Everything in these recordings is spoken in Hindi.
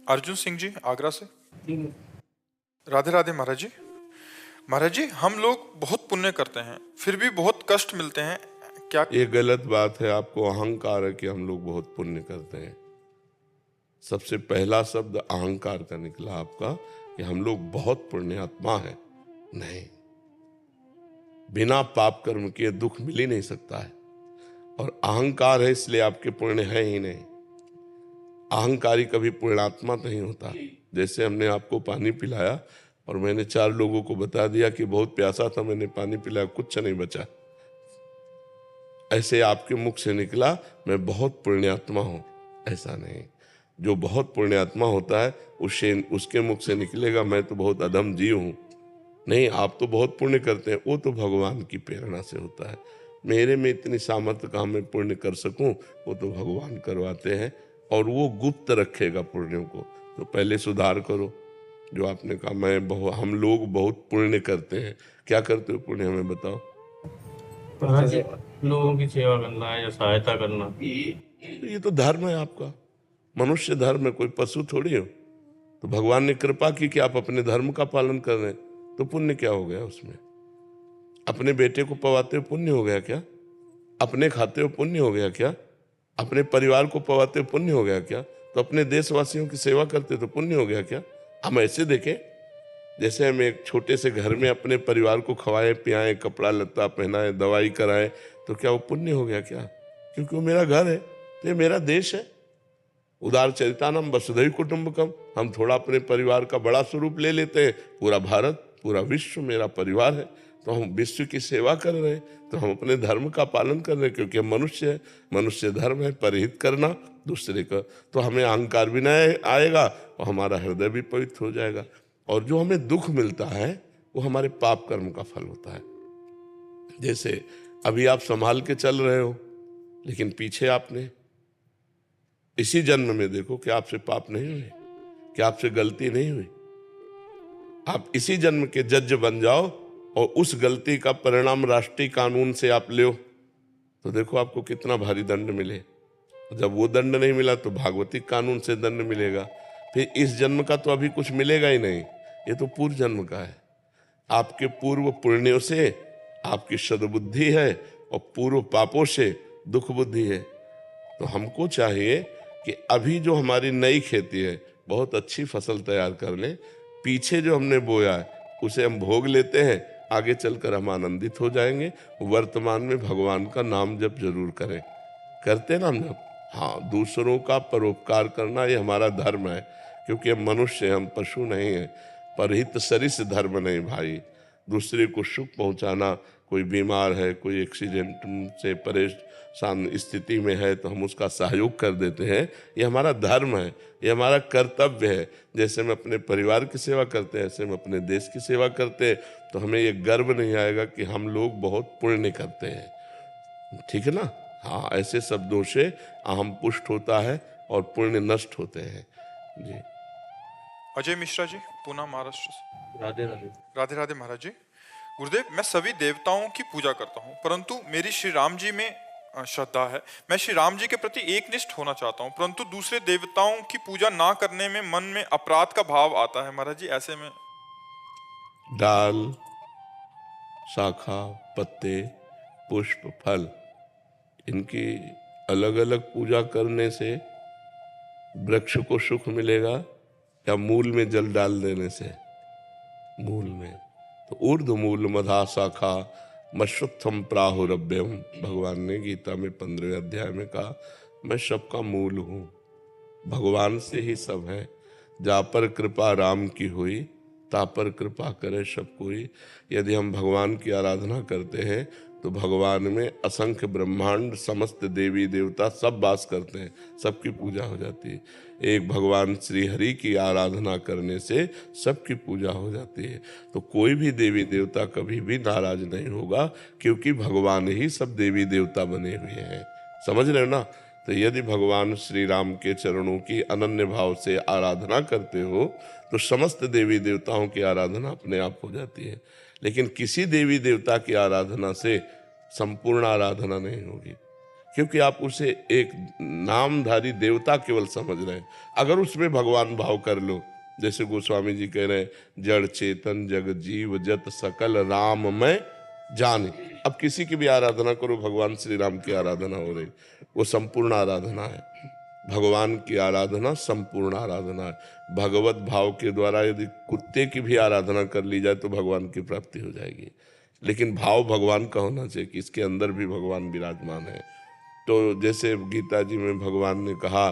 अर्जुन सिंह जी, आगरा से। राधे राधे महाराज जी। महाराज जी, हम लोग बहुत पुण्य करते हैं फिर भी बहुत कष्ट मिलते हैं, क्या? ये गलत बात है। आपको अहंकार है कि हम लोग बहुत पुण्य करते हैं। सबसे पहला शब्द अहंकार का निकला आपका कि हम लोग बहुत पुण्यात्मा हैं। नहीं, बिना पाप कर्म किए दुख मिल ही नहीं सकता है। और अहंकार है इसलिए आपके पुण्य है ही नहीं। अहंकारी कभी पुण्यात्मा नहीं होता। जैसे हमने आपको पानी पिलाया और मैंने 4 लोगों को बता दिया कि बहुत प्यासा था, मैंने पानी पिलाया, कुछ नहीं बचा, ऐसे आपके मुख से निकला मैं बहुत पुण्यात्मा हूं। ऐसा नहीं। जो बहुत पुण्यात्मा होता है उसके मुख से निकलेगा मैं तो बहुत अधम जीव हूं। नहीं, आप तो बहुत पुण्य करते हैं, वो तो भगवान की प्रेरणा से होता है। मेरे में इतनी सामर्थ्य कहाँ मैं पुण्य कर सकूं, वो तो भगवान करवाते हैं और वो गुप्त रखेगा पुण्यों को। तो पहले सुधार करो। जो आपने कहा हम लोग बहुत पुण्य करते हैं, क्या करते हो पुण्य हमें बताओ। हाँ जी, लोगों की सेवा करना है या सहायता करना। ये तो धर्म है आपका, मनुष्य धर्म है, कोई पशु थोड़ी हो। तो भगवान ने कृपा की कि आप अपने धर्म का पालन कर रहे हैं, तो पुण्य क्या हो गया उसमें? अपने बेटे को पवाते हो पुण्य हो गया क्या? अपने खाते हो पुण्य हो गया क्या? अपने परिवार को पवाते हो पुण्य हो गया क्या? तो अपने देशवासियों की सेवा करते तो पुण्य हो गया क्या? हम ऐसे देखें जैसे हम एक छोटे से घर में अपने परिवार को खवाए पियाए, कपड़ा लत्ता पहनाए, दवाई कराए, तो क्या वो पुण्य हो गया क्या? क्योंकि वो मेरा घर है, तो ये मेरा देश है। उदार चरितानम वसुधैव कुटुंबकम। हम थोड़ा अपने परिवार का बड़ा स्वरूप ले लेते हैं, पूरा भारत पूरा विश्व मेरा परिवार है। तो हम विश्व की सेवा कर रहे हैं, तो हम अपने धर्म का पालन कर रहे हैं, क्योंकि हम मनुष्य है। मनुष्य धर्म है परहित करना दूसरे का। तो हमें अहंकार भी नहीं आएगा और हमारा हृदय भी पवित्र हो जाएगा। और जो हमें दुख मिलता है वो हमारे पाप कर्म का फल होता है। जैसे अभी आप संभाल के चल रहे हो, लेकिन पीछे आपने इसी जन्म में देखो कि आपसे पाप नहीं हुए, कि आपसे गलती नहीं हुई। आप इसी जन्म के जज बन जाओ और उस गलती का परिणाम राष्ट्रीय कानून से आप लो, तो देखो आपको कितना भारी दंड मिले। जब वो दंड नहीं मिला तो भागवतिक कानून से दंड मिलेगा। फिर इस जन्म का तो अभी कुछ मिलेगा ही नहीं, ये तो पूर्व जन्म का है। आपके पूर्व पुण्यों से आपकी सद्बुद्धि है और पूर्व पापों से दुख बुद्धि है। तो हमको चाहिए कि अभी जो हमारी नई खेती है बहुत अच्छी फसल तैयार कर लें। पीछे जो हमने बोया है उसे हम भोग लेते हैं, आगे चलकर हम आनंदित हो जाएंगे। वर्तमान में भगवान का नाम जप जरूर करें। करते नाम जप। हाँ, दूसरों का परोपकार करना ये हमारा धर्म है, क्योंकि हम मनुष्य हैं, हम पशु नहीं हैं। परहित सरिस धर्म नहीं भाई। दूसरे को सुख पहुंचाना, कोई बीमार है, कोई एक्सीडेंट से परेशान स्थिति में है तो हम उसका सहयोग कर देते हैं, ये हमारा धर्म है, ये हमारा कर्तव्य है। जैसे हम अपने परिवार की सेवा करते हैं ऐसे हम अपने देश की सेवा करते हैं। तो हमें ये गर्व नहीं आएगा कि हम लोग बहुत पुण्य करते हैं। ठीक है ना? हाँ, ऐसे शब्दों से अहम पुष्ट होता है और पुण्य नष्ट होते हैं। जी। अजय मिश्रा जी, पूना, महाराष्ट्र से। राधे राधे। राधे राधे महाराज जी। गुरुदेव, मैं सभी देवताओं की पूजा करता हूँ, परंतु मेरी श्री राम जी में श्रद्धा है। मैं श्री राम जी के प्रति एकनिष्ठ होना चाहता हूँ, परंतु दूसरे देवताओं की पूजा ना करने में मन में अपराध का भाव आता है महाराज जी। ऐसे में डाल, शाखा, पत्ते, पुष्प, फल, इनकी अलग अलग पूजा करने से वृक्ष को सुख मिलेगा या मूल में जल डाल देने से? मूल में। तो ऊर्ध्व मूल मधा शाखा मश्रुत्थम प्राहुरभ्यम। भगवान ने गीता में 15वें अध्याय में कहा, मैं सबका मूल हूं। भगवान से ही सब है। जा पर कृपा राम की हुई, ता पर कृपा करे सब कोई। यदि हम भगवान की आराधना करते हैं तो भगवान में असंख्य ब्रह्मांड समस्त देवी देवता सब वास करते हैं, सबकी पूजा हो जाती है। एक भगवान श्री हरि की आराधना करने से सबकी पूजा हो जाती है। तो कोई भी देवी देवता कभी भी नाराज नहीं होगा, क्योंकि भगवान ही सब देवी देवता बने हुए हैं। समझ रहे हो ना? तो यदि भगवान श्री राम के चरणों की अनन्य भाव से आराधना करते हो तो समस्त देवी देवताओं की आराधना अपने आप हो जाती है। लेकिन किसी देवी देवता की आराधना से संपूर्ण आराधना नहीं होगी, क्योंकि आप उसे एक नामधारी देवता केवल समझ रहे हैं। अगर उसमें भगवान भाव कर लो, जैसे गोस्वामी जी कह रहे हैं, जड़ चेतन जग जीव जत सकल राम में जाने। अब किसी की भी आराधना करो, भगवान श्री राम की आराधना हो रही, वो संपूर्ण आराधना है। भगवान की आराधना संपूर्ण आराधना है। भगवत भाव के द्वारा यदि कुत्ते की भी आराधना कर ली जाए तो भगवान की प्राप्ति हो जाएगी। लेकिन भाव भगवान का होना चाहिए कि इसके अंदर भी भगवान विराजमान है। तो जैसे गीता जी में भगवान ने कहा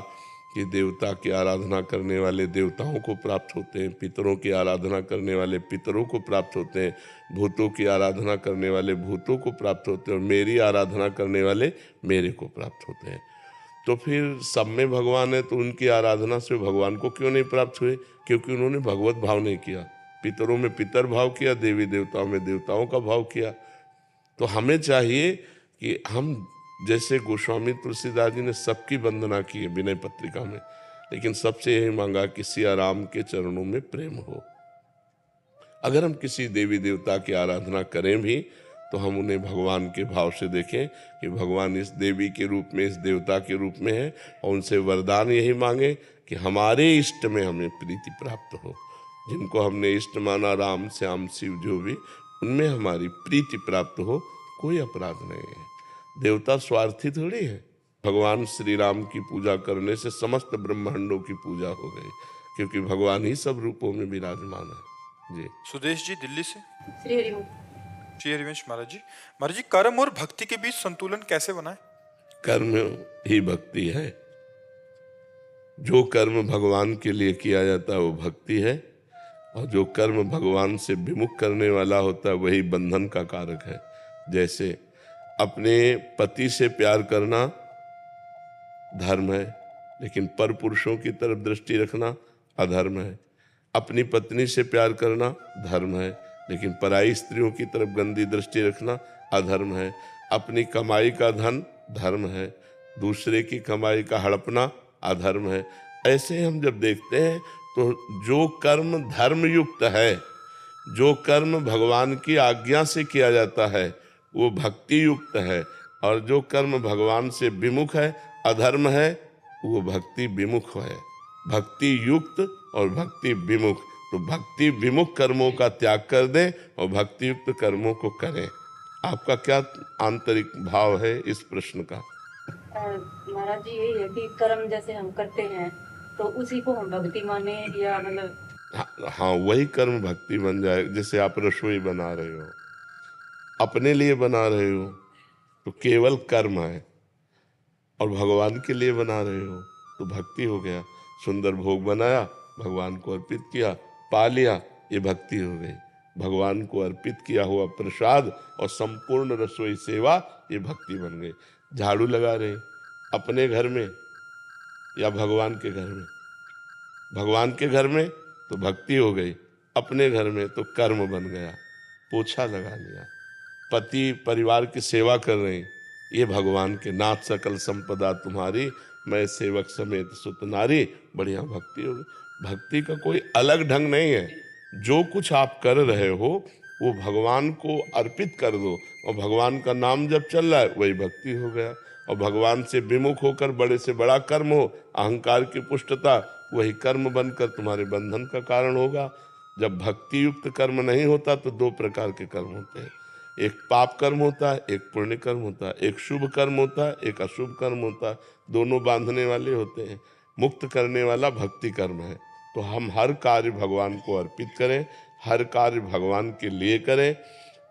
कि देवता की आराधना करने वाले देवताओं को प्राप्त होते हैं, पितरों की आराधना करने वाले पितरों को प्राप्त होते हैं, भूतों की आराधना करने वाले भूतों को प्राप्त होते हैं, और मेरी आराधना करने वाले मेरे को प्राप्त होते हैं। तो फिर सब में भगवान है, तो उनकी आराधना से भगवान को क्यों नहीं प्राप्त हुए? क्योंकि उन्होंने भगवत भाव नहीं किया। पितरों में पितर भाव किया, देवी देवताओं में देवताओं का भाव किया। तो हमें चाहिए कि हम, जैसे गोस्वामी तुलसीदास जी ने सबकी वंदना की है विनय पत्रिका में, लेकिन सबसे यही मांगा कि सिया राम के चरणों में प्रेम हो। अगर हम किसी देवी देवता की आराधना करें भी तो हम उन्हें भगवान के भाव से देखें कि भगवान इस देवी के रूप में, इस देवता के रूप में है, और उनसे वरदान यही मांगे कि हमारे इष्ट में हमें प्रीति प्राप्त हो। जिनको हमने इष्ट माना, राम श्याम शिव जो भी, उनमें हमारी प्रीति प्राप्त हो, कोई अपराध नहीं है। देवता स्वार्थी थोड़ी है। भगवान श्री राम की पूजा करने से समस्त ब्रह्मांडों की पूजा हो गई, क्योंकि भगवान ही सब रूपों में विराजमान है। जी सुदेश जी दिल्ली से। श्री हरिओम। श्री हरिवंश महाराज जी। महाराज जी, कर्म और भक्ति के बीच संतुलन कैसे बनाए? कर्म ही भक्ति है। जो कर्म भगवान के लिए किया जाता है वो भक्ति है, और जो कर्म भगवान से विमुख करने वाला होता है वही बंधन का कारक है। जैसे अपने पति से प्यार करना धर्म है, लेकिन पर पुरुषों की तरफ दृष्टि रखना अधर्म है। अपनी पत्नी से प्यार करना धर्म है, लेकिन पराई स्त्रियों की तरफ गंदी दृष्टि रखना अधर्म है। अपनी कमाई का धन धर्म है, दूसरे की कमाई का हड़पना अधर्म है। ऐसे हम जब देखते हैं तो जो कर्म धर्म युक्त है, जो कर्म भगवान की आज्ञा से किया जाता है वो भक्ति युक्त है, और जो कर्म भगवान से विमुख है, अधर्म है, वो भक्ति विमुख है। भक्ति युक्त और भक्ति विमुख, तो भक्ति विमुख कर्मों का त्याग कर दें और भक्ति युक्त कर्मों को करें। आपका क्या आंतरिक भाव है इस प्रश्न का? महाराज जी, यही है कि कर्म जैसे हम करते हैं तो उसी को हम भक्ति माने, या मतलब हाँ, वही कर्म भक्ति बन जाए। जैसे आप रसोई बना रहे हो, अपने लिए बना रहे हो तो केवल कर्म है, और भगवान के लिए बना रहे हो तो भक्ति हो गया। सुंदर भोग बनाया, भगवान को अर्पित किया, पा लिया, ये भक्ति हो गई। भगवान को अर्पित किया हुआ प्रसाद और संपूर्ण रसोई सेवा, ये भक्ति बन गई। झाड़ू लगा रहे अपने घर में या भगवान के घर में? भगवान के घर में तो भक्ति हो गई, अपने घर में तो कर्म बन गया। पोछा लगा लिया, पति परिवार की सेवा कर रहे हैं, ये भगवान के नाथ सकल संपदा तुम्हारी, मैं सेवक समेत सुत नारी, बढ़िया भक्ति हो गई। भक्ति का कोई अलग ढंग नहीं है। जो कुछ आप कर रहे हो वो भगवान को अर्पित कर दो, और भगवान का नाम जब चल रहा है वही भक्ति हो गया। और भगवान से विमुख होकर बड़े से बड़ा कर्म हो, अहंकार की पुष्टता, वही कर्म बनकर तुम्हारे बंधन का कारण होगा। जब भक्ति युक्त कर्म नहीं होता तो दो प्रकार के कर्म होते हैं, एक पाप कर्म होता है, एक पुण्य कर्म होता है, एक शुभ कर्म होता है, एक अशुभ कर्म होता है। दोनों बांधने वाले होते हैं। मुक्त करने वाला भक्ति कर्म है। तो हम हर कार्य भगवान को अर्पित करें, हर कार्य भगवान के लिए करें।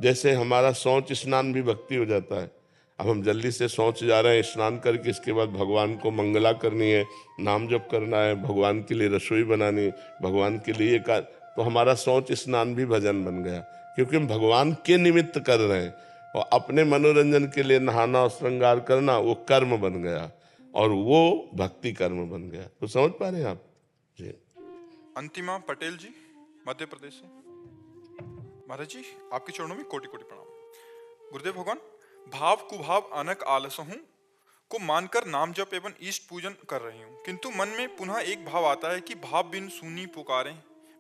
जैसे हमारा शौच स्नान भी भक्ति हो जाता है। अब हम जल्दी से शौच जा रहे हैं, स्नान करके इसके बाद भगवान को मंगला करनी है, नाम जप करना है, भगवान के लिए रसोई बनानी है, भगवान के लिए तो हमारा शौच स्नान भी भजन बन गया, क्योंकि हम भगवान के निमित्त कर रहे हैं। और अपने मनोरंजन के लिए नहाना और श्रृंगार करना वो कर्म बन गया, और वो भक्ति कर्म बन गया। तो समझ पा रहे हैं आप जी? अंतिमा पटेल जी, मध्य प्रदेश से। महाराज जी, आपके चरणों में कोटि कोटि प्रणाम। गुरुदेव भगवान, भाव कुभाव अनक आलस हूँ को मानकर नाम जप एवं ईष्ट पूजन कर रही हूँ, किंतु मन में पुनः एक भाव आता है कि भाव बिन सुनी पुकारें,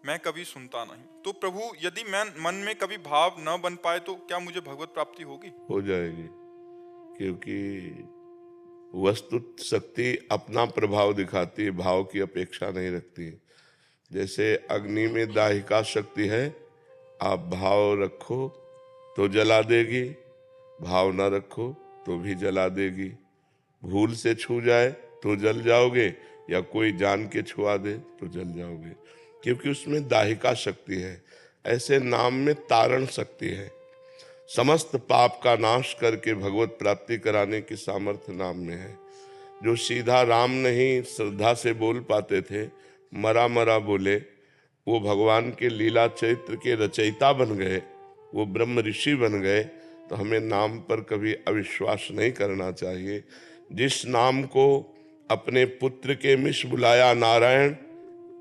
मैं कभी सुनता नहीं। तो प्रभु, यदि मैं मन में कभी भाव न बन पाए तो क्या मुझे भगवत प्राप्ति होगी? हो जाएगी, क्योंकि वस्तु शक्ति अपना प्रभाव दिखाती है, भाव की अपेक्षा नहीं रखती। जैसे अग्नि में दाहिका शक्ति है, आप भाव रखो तो जला देगी, भाव न रखो तो भी जला देगी। भूल से छू जाए तो जल जाओगे, या कोई जान के छुआ दे तो जल जाओगे, क्योंकि उसमें दाहिका शक्ति है। ऐसे नाम में तारण शक्ति है। समस्त पाप का नाश करके भगवत प्राप्ति कराने की सामर्थ्य नाम में है। जो सीधा राम नहीं श्रद्धा से बोल पाते थे, मरा मरा बोले, वो भगवान के लीला चरित्र के रचयिता बन गए, वो ब्रह्म ऋषि बन गए। तो हमें नाम पर कभी अविश्वास नहीं करना चाहिए। जिस नाम को अपने पुत्र के मिश बुलाया नारायण,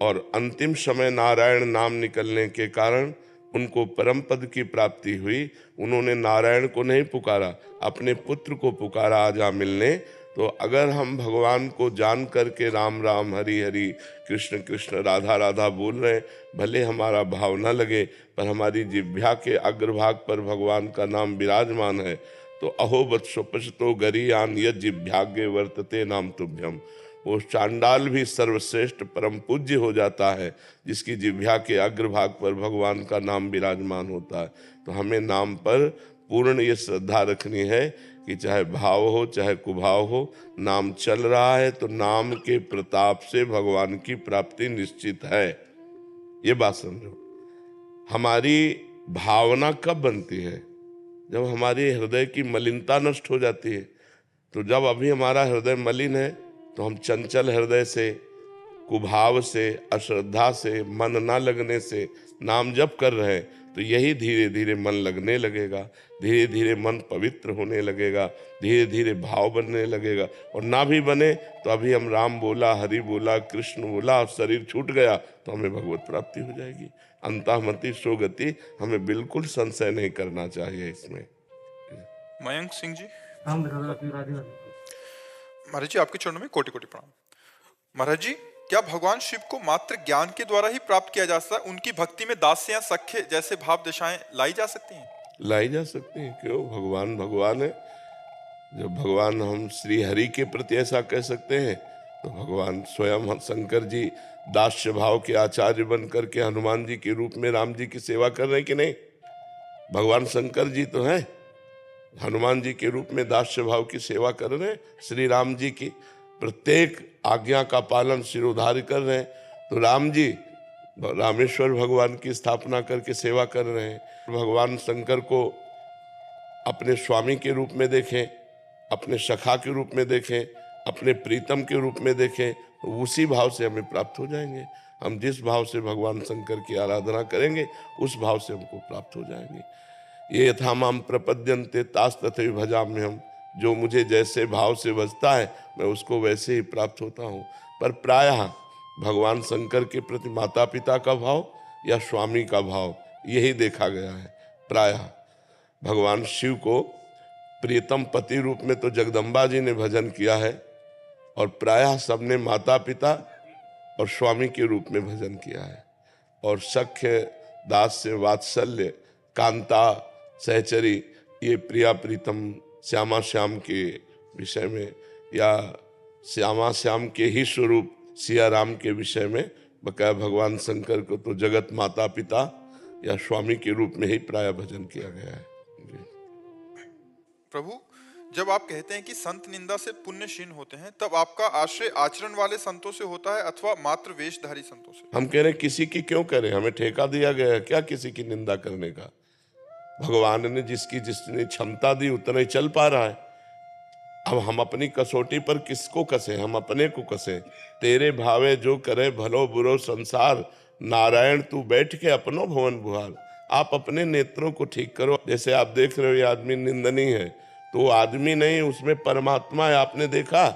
और अंतिम समय नारायण नाम निकलने के कारण उनको परम पद की प्राप्ति हुई। उन्होंने नारायण को नहीं पुकारा, अपने पुत्र को पुकारा आजा मिलने। तो अगर हम भगवान को जान करके राम राम हरि हरि कृष्ण कृष्ण राधा राधा बोल रहे हैं, भले हमारा भाव न लगे, पर हमारी जिह्वा के अग्रभाग पर भगवान का नाम विराजमान है, तो अहो वत्सो पश्यतो गरीयान यद जिह्वाग्रे वर्तते नाम तुभ्यम। वो चांडाल भी सर्वश्रेष्ठ परम पूज्य हो जाता है जिसकी जिह्वा के अग्रभाग पर भगवान का नाम विराजमान होता है। तो हमें नाम पर पूर्ण ये श्रद्धा रखनी है कि चाहे भाव हो चाहे कुभाव हो, नाम चल रहा है तो नाम के प्रताप से भगवान की प्राप्ति निश्चित है। ये बात समझो। हमारी भावना कब बनती है? जब हमारी हृदय की मलिनता नष्ट हो जाती है। तो जब अभी हमारा हृदय मलिन है तो हम चंचल हृदय से, कुभाव से, अश्रद्धा से, मन ना लगने से नाम जप कर रहे हैं, तो यही धीरे धीरे मन लगने लगेगा, धीरे धीरे मन पवित्र होने लगेगा, धीरे धीरे भाव बनने लगेगा। और ना भी बने तो अभी हम राम बोला, हरि बोला, कृष्ण बोला, शरीर छूट गया तो हमें भगवत प्राप्ति हो जाएगी। अंतःमति सो गति, हमें बिल्कुल संशय नहीं करना चाहिए इसमें। मयंक सिंह जी। हम महाराज जी, आपके चरणों में कोटि कोटि प्रणाम। महाराज जी, क्या भगवान शिव को मात्र ज्ञान के द्वारा ही प्राप्त किया जा सकता है? उनकी भक्ति में दास्य या सख्य जैसे भाव दशाएं लाई जा सकती हैं? लाई जा सकती हैं, क्यों? भगवान भगवान है। जब भगवान, हम श्री हरि के प्रति ऐसा कह सकते हैं, तो भगवान स्वयं शंकर जी दास्य भाव के आचार्य बन करके हनुमान जी के रूप में राम जी की सेवा कर रहे हैं कि नहीं? भगवान शंकर जी तो हैं, हनुमान जी के रूप में दास्य भाव की सेवा कर रहे हैं। श्री राम जी की प्रत्येक आज्ञा का पालन सिरोधार्य कर रहे हैं। तो राम जी रामेश्वर भगवान की स्थापना करके सेवा कर रहे हैं। भगवान शंकर को अपने स्वामी के रूप में देखें, अपने सखा के रूप में देखें, अपने प्रीतम के रूप में देखें, तो उसी भाव से हमें प्राप्त हो जाएंगे। हम जिस भाव से भगवान शंकर की आराधना करेंगे उस भाव से हमको प्राप्त हो जाएंगे। ये यथा माम प्रपद्यन्ते तास तथैव भजाम्यहम्। जो मुझे जैसे भाव से भजता है मैं उसको वैसे ही प्राप्त होता हूँ। पर प्रायः भगवान शंकर के प्रति माता पिता का भाव या स्वामी का भाव, यही देखा गया है। प्रायः भगवान शिव को प्रियतम पति रूप में तो जगदम्बा जी ने भजन किया है, और प्रायः सबने माता पिता और स्वामी के रूप में भजन किया है। और सख्य, दास्य, वात्सल्य, कांता, सहचरी, ये प्रिया प्रीतम श्यामा श्याम के विषय में, या श्यामा श्याम के ही स्वरूप सिया राम के विषय में बकाया भगवान शंकर को तो जगत माता पिता या स्वामी के रूप में ही प्राय भजन किया गया है। प्रभु, जब आप कहते हैं कि संत निंदा से पुण्य क्षीण होते हैं, तब आपका आश्रय आचरण वाले संतों से होता है अथवा मात्र वेशधारी संतों से? हम कह रहे हैं किसी की क्यों करें, हमें ठेका दिया गया है क्या किसी की निंदा करने का? भगवान ने जिसकी जिसने क्षमता दी उतना ही चल पा रहा है। अब हम अपनी कसौटी पर किसको कसें? हम अपने को कसें। तेरे भावे जो करे भलो बुरो संसार, नारायण तू बैठ के अपनो भवन बुहार। आप अपने नेत्रों को ठीक करो। जैसे आप देख रहे हो ये आदमी निंदनीय है, तो वो आदमी नहीं, उसमें परमात्मा है। आपने देखा?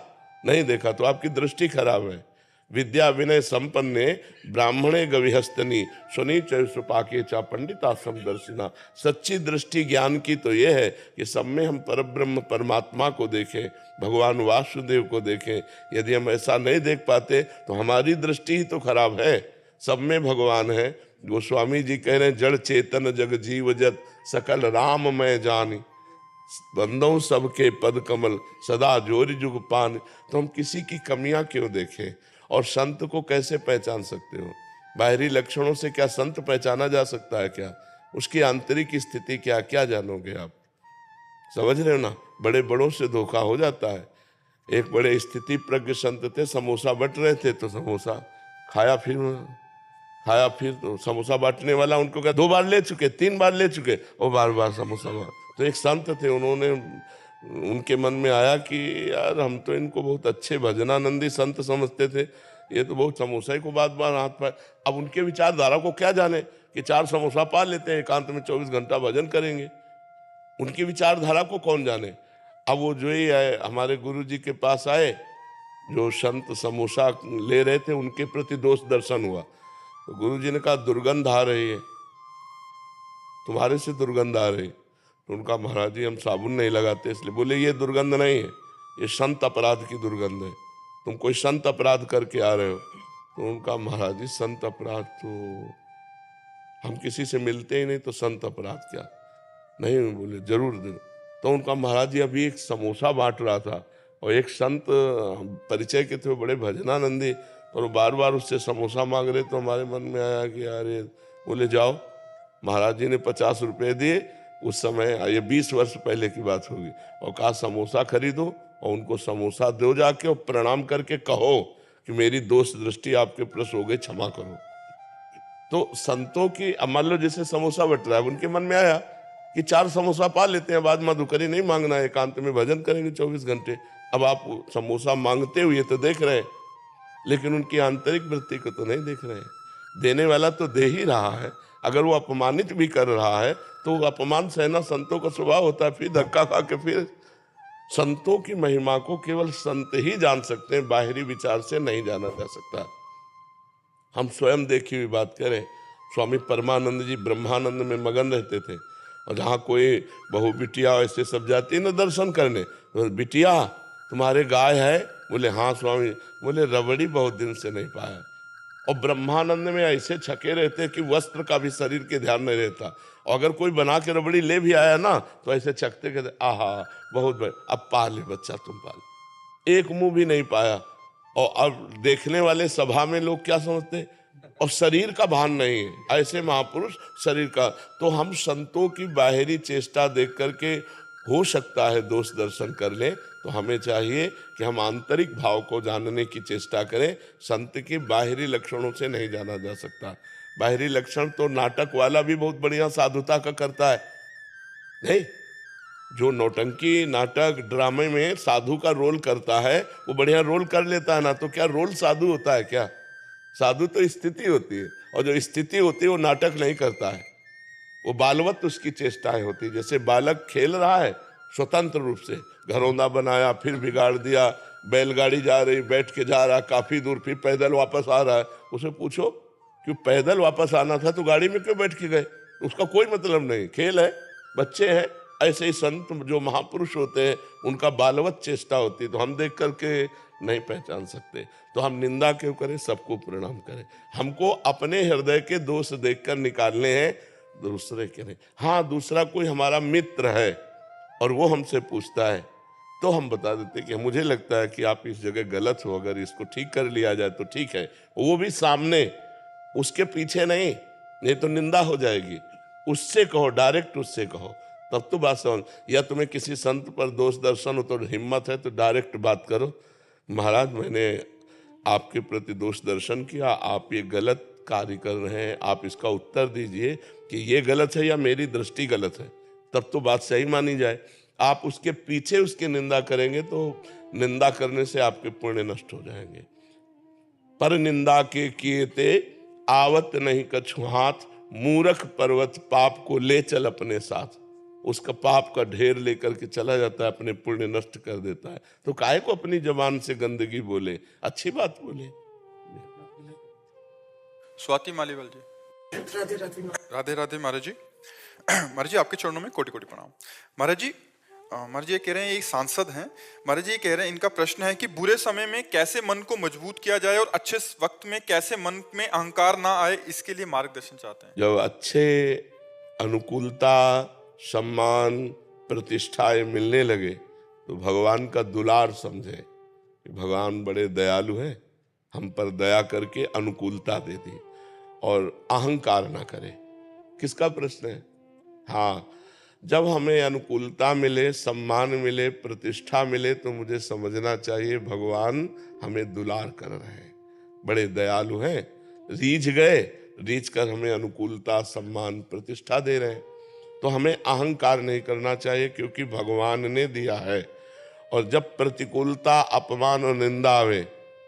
नहीं देखा तो आपकी दृष्टि खराब है। विद्या विनय संपन्ने ब्राह्मणे गविहस्तनी सुनी चुपाके चा पंडिता समदर्शिना। सच्ची दृष्टि ज्ञान की तो ये है कि सब में हम परब्रह्म परमात्मा को देखें, भगवान वासुदेव को देखें। यदि हम ऐसा नहीं देख पाते तो हमारी दृष्टि ही तो खराब है। सब में भगवान है। गोस्वामी जी कह रहे हैं जड़ चेतन जग जीव जत सकल राम मैं जानी। बंदों सबके पद कमल सदा जोरि जुग पान। तो हम किसी की कमियां क्यों देखें? और संत को कैसे पहचान सकते हो? बाहरी लक्षणों से क्या संत पहचाना जा सकता है क्या? उसकी आंतरिक स्थिति क्या क्या जानोगे आप? समझ रहे हो ना? बड़े बड़ों से धोखा हो जाता है। एक बड़े स्थिति प्रज्ञ संत थे, समोसा बट रहे थे तो समोसा खाया, फिर तो समोसा बांटने वाला उनको कहा 2 बार ले चुके, 3 बार ले चुके, और बार बार समोसा तो एक संत थे, उन्होंने उनके मन में आया कि यार हम तो इनको बहुत अच्छे भजनानंदी संत समझते थे, ये तो बहुत समोसा ही को बार बार हाथ पाए। अब उनके विचारधारा को क्या जाने कि 4 समोसा पा लेते हैं, एकांत में 24 घंटा भजन करेंगे, उनकी विचारधारा को कौन जाने। अब वो जो ही आए हमारे गुरु जी के पास आए, जो संत समोसा ले रहे थे उनके प्रति दोष दर्शन हुआ। तो गुरु जी ने कहा दुर्गंध आ रही है, तुम्हारे से दुर्गंध आ रही। तो उनका महाराज जी हम साबुन नहीं लगाते इसलिए। बोले ये दुर्गंध नहीं है, ये संत अपराध की दुर्गंध है, तुम कोई संत अपराध करके आ रहे हो। तो उनका महाराज जी संत अपराध तो हम किसी से मिलते ही नहीं, तो संत अपराध क्या? नहीं, बोले जरूर दे। तो उनका महाराज जी अभी एक समोसा बांट रहा था और एक संत परिचय के थे, बड़े भजनानंदी, और बार बार उससे समोसा मांग रहे। तो हमारे मन में आया कि यार ये, बोले जाओ। महाराज जी ने 50 रुपये दिए, उस समय ये 20 वर्ष पहले की बात होगी, और कहा समोसा खरीदो और उनको समोसा दो जाके, और प्रणाम करके कहो कि मेरी दोष दृष्टि आपके प्रति हो गई, क्षमा करो। तो संतों की मान लो जैसे समोसा बट रहा है, उनके मन में आया कि 4 समोसा पा लेते हैं, बाद मधुकरी नहीं मांगना है, एकांत में भजन करेंगे 24 घंटे। अब आप समोसा मांगते हुए तो देख रहे हैं, लेकिन उनकी आंतरिक वृत्ति को तो नहीं देख रहे हैं। देने वाला तो दे ही रहा है, अगर वो अपमानित भी कर रहा है तो अपमान सहना संतों का स्वभाव होता है। फिर धक्का खा के फिर संतों की महिमा को केवल संत ही जान सकते हैं, बाहरी विचार से नहीं जाना जा सकता। हम स्वयं देखी हुई बात करें, स्वामी परमानंद जी ब्रह्मानंद में मगन रहते थे, और जहाँ कोई बहू बिटिया ऐसे सब जाती है ना दर्शन करने, तो बिटिया तुम्हारे गाय है? बोले हाँ स्वामी। बोले रबड़ी बहुत दिन से नहीं पाया। और ब्रह्मानंद में ऐसे छके रहते कि वस्त्र का भी शरीर के ध्यान नहीं रहता, और अगर कोई बना के रबड़ी ले भी आया ना तो ऐसे छकते कहते आहा बहुत बड़े, अब पा ले बच्चा तुम पा ले। एक मुंह भी नहीं पाया। और अब देखने वाले सभा में लोग क्या समझते, और शरीर का भान नहीं है, ऐसे महापुरुष शरीर का। तो हम संतों की बाहरी चेष्टा देख करके हो सकता है दोष दर्शन कर लें, तो हमें चाहिए कि हम आंतरिक भाव को जानने की चेष्टा करें। संत के बाहरी लक्षणों से नहीं जाना जा सकता। बाहरी लक्षण तो नाटक वाला भी बहुत बढ़िया साधुता का करता है, नहीं? जो नौटंकी नाटक ड्रामे में साधु का रोल करता है वो बढ़िया रोल कर लेता है ना, तो क्या रोल साधु होता है क्या? साधु तो स्थिति होती है, और जो स्थिति होती है वो नाटक नहीं करता है, वो बालवत उसकी चेष्टाएं होती है। जैसे बालक खेल रहा है स्वतंत्र रूप से, घरौंदा बनाया फिर बिगाड़ दिया, बैलगाड़ी जा रही बैठ के जा रहा काफी दूर, फिर पैदल वापस आ रहा है, उसे पूछो कि पैदल वापस आना था तो गाड़ी में क्यों बैठ के गए? उसका कोई मतलब नहीं, खेल है, बच्चे हैं। ऐसे ही संत जो महापुरुष होते हैं उनका बालवत चेष्टा होती है, तो हम देख करके नहीं पहचान सकते। तो हम निंदा क्यों करें, सबको प्रणाम करें। हमको अपने हृदय के दोष देखकर निकालने हैं, दूसरे के नहीं। हाँ, दूसरा कोई हमारा मित्र है और वो हमसे पूछता है तो हम बता देते कि मुझे लगता है कि आप इस जगह गलत हो, अगर इसको ठीक कर लिया जाए तो ठीक है। वो भी सामने, उसके पीछे नहीं तो निंदा हो जाएगी। उससे कहो, डायरेक्ट उससे कहो, तब तो बात समझ। या तुम्हें किसी संत पर दोष दर्शन हो तो हिम्मत है तो डायरेक्ट बात करो, महाराज मैंने आपके प्रति दोष दर्शन किया, आप ये गलत कार्य कर रहे हैं, आप इसका उत्तर दीजिए कि ये गलत है या मेरी दृष्टि गलत है, तब तो बात सही मानी जाए। आप उसके पीछे उसकी निंदा करेंगे तो निंदा करने से आपके पुण्य नष्ट हो जाएंगे। पर निंदा के किए ते आवत नहीं कछु हाथ, मूर्ख पर्वत पाप को ले चल अपने साथ। उसका पाप का ढेर लेकर के चला जाता है, अपने पुण्य नष्ट कर देता है। तो काहे को अपनी जबान से गंदगी बोले, अच्छी बात बोले। स्वाति मालीवाल जी। राधे राधे महाराज जी। महाराज जी आपके चरणों में कोटि कोटि प्रणाम। महाराज जी ये कह रहे हैं, एक सांसद हैं महाराज जी, ये कह रहे हैं इनका प्रश्न है कि बुरे समय में कैसे मन को मजबूत किया जाए और अच्छे वक्त में कैसे मन में अहंकार ना आए, इसके लिए मार्गदर्शन चाहते हैं। जब अच्छे अनुकूलता सम्मान प्रतिष्ठाएं मिलने लगे तो भगवान का दुलार समझे कि भगवान बड़े दयालु हैं, हम पर दया करके अनुकूलता दे दी, और अहंकार ना करे। किसका प्रश्न है? हाँ, जब हमें अनुकूलता मिले, सम्मान मिले, प्रतिष्ठा मिले तो मुझे समझना चाहिए भगवान हमें दुलार कर रहे हैं, बड़े दयालु हैं, रीझ गए, रीझ कर हमें अनुकूलता, सम्मान, प्रतिष्ठा दे रहे हैं। तो हमें अहंकार नहीं करना चाहिए, क्योंकि भगवान ने दिया है। और जब प्रतिकूलता, अपमान और निंदा आवे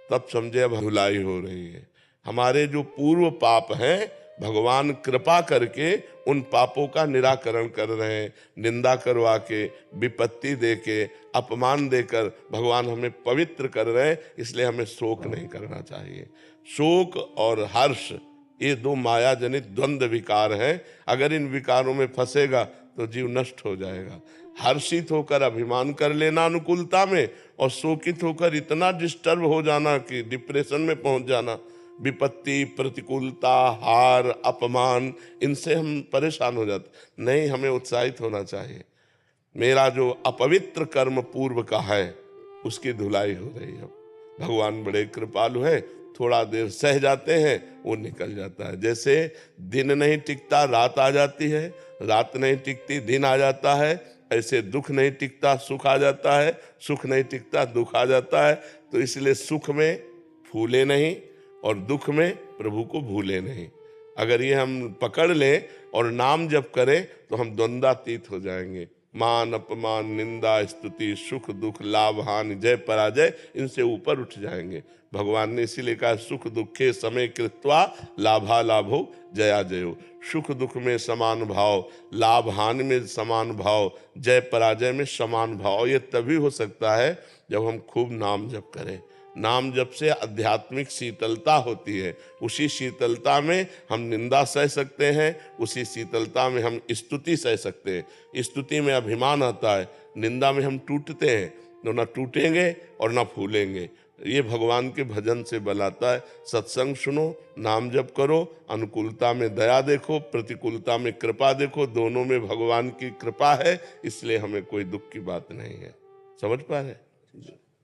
तब समझे अब धुलाई हो रही है। हमारे जो पूर्व पाप हैं भगवान कृपा करके उन पापों का निराकरण कर रहे हैं। निंदा करवा के, विपत्ति दे के, अपमान देकर भगवान हमें पवित्र कर रहे हैं, इसलिए हमें शोक नहीं करना चाहिए। शोक और हर्ष ये दो माया जनित द्वंद्व विकार हैं। अगर इन विकारों में फंसेगा तो जीव नष्ट हो जाएगा। हर्षित होकर अभिमान कर लेना अनुकूलता में, और शोकित होकर इतना डिस्टर्ब हो जाना कि डिप्रेशन में पहुंच जाना, विपत्ति, प्रतिकूलता, हार, अपमान, इनसे हम परेशान हो जाते। नहीं, हमें उत्साहित होना चाहिए। मेरा जो अपवित्र कर्म पूर्व का है उसकी धुलाई हो रही है। भगवान बड़े कृपालु हैं, थोड़ा देर सह जाते हैं, वो निकल जाता है। जैसे दिन नहीं टिकता, रात आ जाती है, रात नहीं टिकती, दिन आ जाता है, ऐसे दुख नहीं टिकता, सुख आ जाता है, सुख नहीं टिकता, दुख आ जाता है। तो इसलिए सुख में फूले नहीं और दुख में प्रभु को भूले नहीं। अगर ये हम पकड़ लें और नाम जप करें तो हम द्वंद्वातीत हो जाएंगे। मान, अपमान, निंदा, स्तुति, सुख, दुख, लाभ, हानि, जय, पराजय, इनसे ऊपर उठ जाएंगे। भगवान ने इसीलिए कहा सुख दुखे समय कृत्वा लाभा लाभो जया जयो। सुख दुख में समान भाव, लाभ हानि में समान भाव, जय पराजय में समान भाव। ये तभी हो सकता है जब हम खूब नाम जप करें। नाम जप से आध्यात्मिक शीतलता होती है। उसी शीतलता में हम निंदा सह सकते हैं, उसी शीतलता में हम स्तुति सह सकते हैं। स्तुति में अभिमान आता है, निंदा में हम टूटते हैं, तो ना टूटेंगे और ना फूलेंगे। ये भगवान के भजन से बल आता है। सत्संग सुनो, नाम जप करो, अनुकूलता में दया देखो, प्रतिकूलता में कृपा देखो। दोनों में भगवान की कृपा है, इसलिए हमें कोई दुख की बात नहीं है। समझ पा रहे?